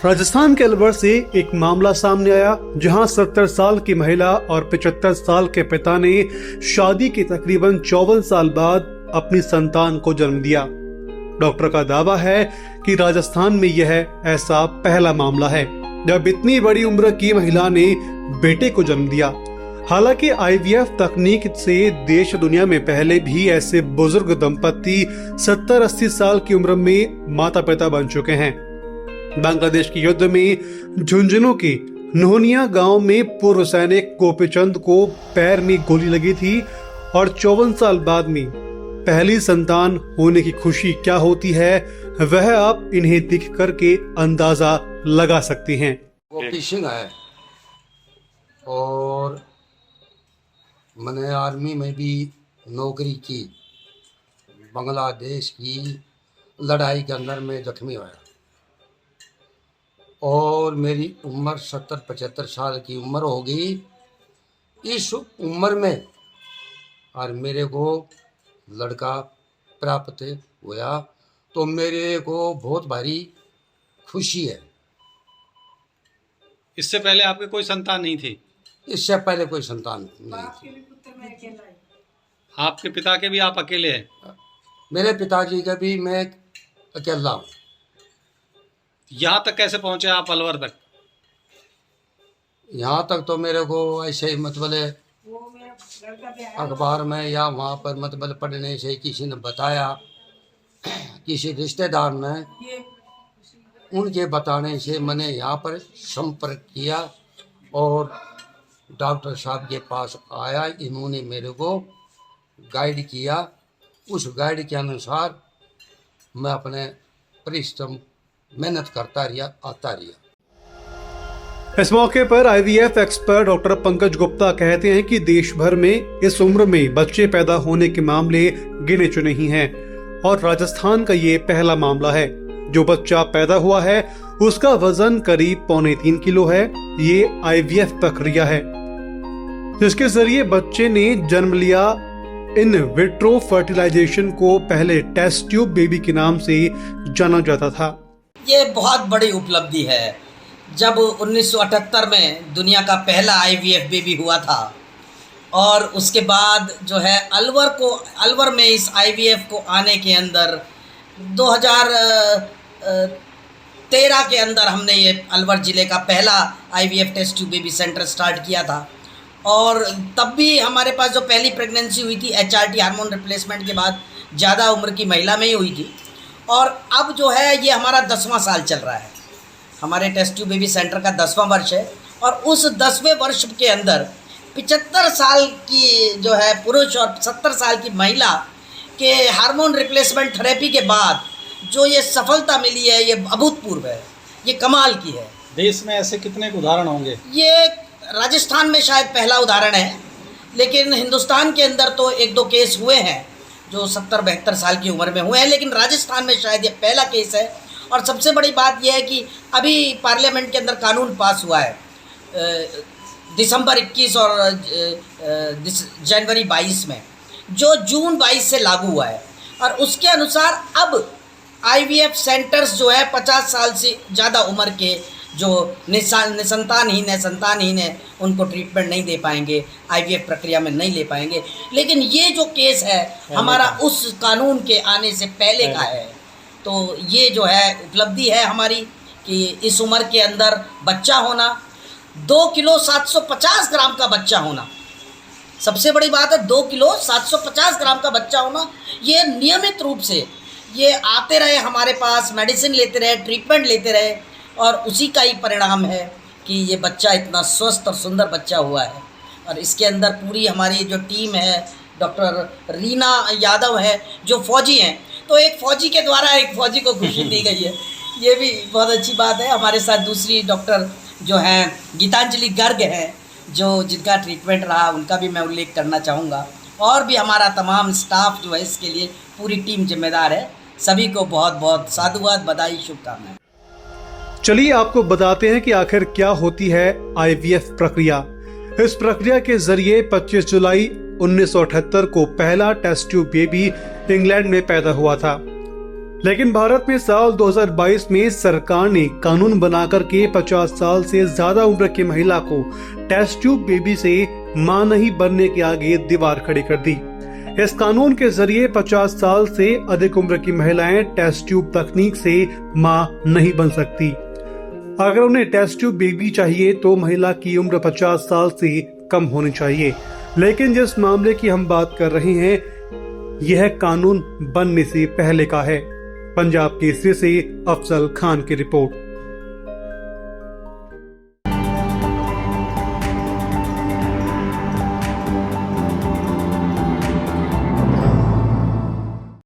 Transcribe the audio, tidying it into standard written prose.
राजस्थान के अलवर से एक मामला सामने आया जहां 70 साल की महिला और 75 साल के पिता ने शादी के तकरीबन 54 साल बाद अपनी संतान को जन्म दिया। डॉक्टर का दावा है कि राजस्थान में यह ऐसा पहला मामला है जब इतनी बड़ी उम्र की महिला ने बेटे को जन्म दिया। हालांकि आईवीएफ तकनीक से देश दुनिया में पहले भी ऐसे बुजुर्ग दंपति 70-80 साल की उम्र में माता पिता बन चुके हैं। बांग्लादेश के युद्ध में झुंझुनू के नोहनिया गांव में पूर्व सैनिक गोपीचंद को पैर में गोली लगी थी और 54 साल बाद में पहली संतान होने की खुशी क्या होती है वह आप इन्हें देख करके अंदाजा लगा सकते हैं। गोपी सिंह है और मैंने आर्मी में भी नौकरी की। बांग्लादेश की लड़ाई के अंदर में जख्मी हुआ और मेरी उम्र 70-75 साल की उम्र हो गई। इस उम्र में और मेरे को लड़का प्राप्त हुआ तो मेरे को बहुत भारी खुशी है। इससे पहले आपके कोई संतान नहीं थी? इससे पहले कोई संतान नहीं थी। आपके पिता के भी आप अकेले हैं? मेरे पिताजी का भी मैं अकेला हूँ। यहाँ तक कैसे पहुँचे आप अलवर तक? यहाँ तक तो मेरे को ऐसे ही मतलब अखबार में या वहाँ पर मतलब पढ़ने से किसी ने बताया, किसी रिश्तेदार ने, उनके बताने से मैंने यहाँ पर संपर्क किया और डॉक्टर साहब के पास आया। इन्होंने मेरे को गाइड किया। उस गाइड के अनुसार मैं अपने परिश्रम मेहनत करता रहा, आता रहा। इस मौके पर IVF expert doctor Pankaj Gupta कहते हैं कि देश भर में इस उम्र में बच्चे पैदा होने के मामले गिने चुने ही हैं और राजस्थान का ये पहला मामला है। जो बच्चा पैदा हुआ है उसका वजन करीब 2.25 किलो है। ये आईवीएफ प्रक्रिया है जिसके जरिए बच्चे ने जन्म लिया। इन विट्रो फर्टिलाइजेशन को पहले टेस्ट ट्यूब बेबी के नाम से जाना जाता था। ये बहुत बड़ी उपलब्धि है। जब 1978 में दुनिया का पहला आईवीएफ बेबी हुआ था और उसके बाद जो है अलवर में इस आईवीएफ को आने के अंदर 2013 के अंदर हमने ये अलवर ज़िले का पहला IVF test tube baby centre start किया था। और तब भी हमारे पास जो पहली प्रेगनेंसी हुई थी HRT हार्मोन रिप्लेसमेंट के बाद ज़्यादा उम्र की महिला में ही हुई थी। और अब जो है ये हमारा 10वां साल चल रहा है। हमारे टेस्ट ट्यूब बेबी सेंटर का 10वां वर्ष है और उस 10वें वर्ष के अंदर 75 साल की जो है पुरुष और 70 साल की महिला के हार्मोन रिप्लेसमेंट थेरेपी के बाद जो ये सफलता मिली है ये अभूतपूर्व है, ये कमाल की है। देश में ऐसे कितने उदाहरण होंगे? ये राजस्थान में शायद पहला उदाहरण है, लेकिन हिंदुस्तान के अंदर तो 1-2 केस हुए हैं जो 70-72 साल की उम्र में हुए हैं, लेकिन राजस्थान में शायद ये पहला केस है। और सबसे बड़ी बात यह है कि अभी पार्लियामेंट के अंदर कानून पास हुआ है दिसंबर 21 और जनवरी 22 में, जो जून 22 से लागू हुआ है। और उसके अनुसार अब आईवीएफ सेंटर्स जो है 50 साल से ज़्यादा उम्र के जो संतानहीन है उनको ट्रीटमेंट नहीं दे पाएंगे, आईवीएफ प्रक्रिया में नहीं ले पाएंगे। लेकिन ये जो केस है हमारा उस कानून के आने से पहले का है। तो ये जो है उपलब्धि है हमारी कि इस उम्र के अंदर बच्चा होना, 2 किलो 750 ग्राम का बच्चा होना, सबसे बड़ी बात है 2 किलो 750 ग्राम का बच्चा होना। ये नियमित रूप से ये आते रहे हमारे पास, मेडिसिन लेते रहे, ट्रीटमेंट लेते रहे और उसी का ही परिणाम है कि ये बच्चा इतना स्वस्थ और सुंदर बच्चा हुआ है। और इसके अंदर पूरी हमारी जो टीम है, डॉक्टर रीना यादव है जो फौजी हैं, तो एक फौजी के द्वारा एक फौजी को खुशी दी गई है, ये भी बहुत अच्छी बात है। हमारे साथ दूसरी डॉक्टर जो हैं गीतांजलि गर्ग हैं जो जिनका ट्रीटमेंट रहा, उनका भी मैं उल्लेख करना चाहूँगा। और भी हमारा तमाम स्टाफ जो है इसके लिए पूरी टीम जिम्मेदार है। सभी को बहुत बहुत साधुवाद, बधाई, शुभकामनाएं। चलिए आपको बताते हैं कि आखिर क्या होती है आईवीएफ प्रक्रिया। इस प्रक्रिया के जरिए 25 जुलाई 1978 को पहला टेस्ट ट्यूब बेबी इंग्लैंड में पैदा हुआ था। लेकिन भारत में साल 2022 में सरकार ने कानून बनाकर के 50 साल से ज्यादा उम्र की महिला को टेस्ट ट्यूब बेबी से मां नहीं बनने के आगे दीवार खड़ी कर दी। इस कानून के जरिए 50 साल से अधिक उम्र की महिलाएं टेस्ट ट्यूब तकनीक से मां नहीं बन सकती। अगर उन्हें टेस्ट ट्यूब बेबी चाहिए तो महिला की उम्र 50 साल से कम होनी चाहिए। लेकिन जिस मामले की हम बात कर रहे हैं यह कानून बनने से पहले का है। पंजाब केसरी से अफजल खान की रिपोर्ट।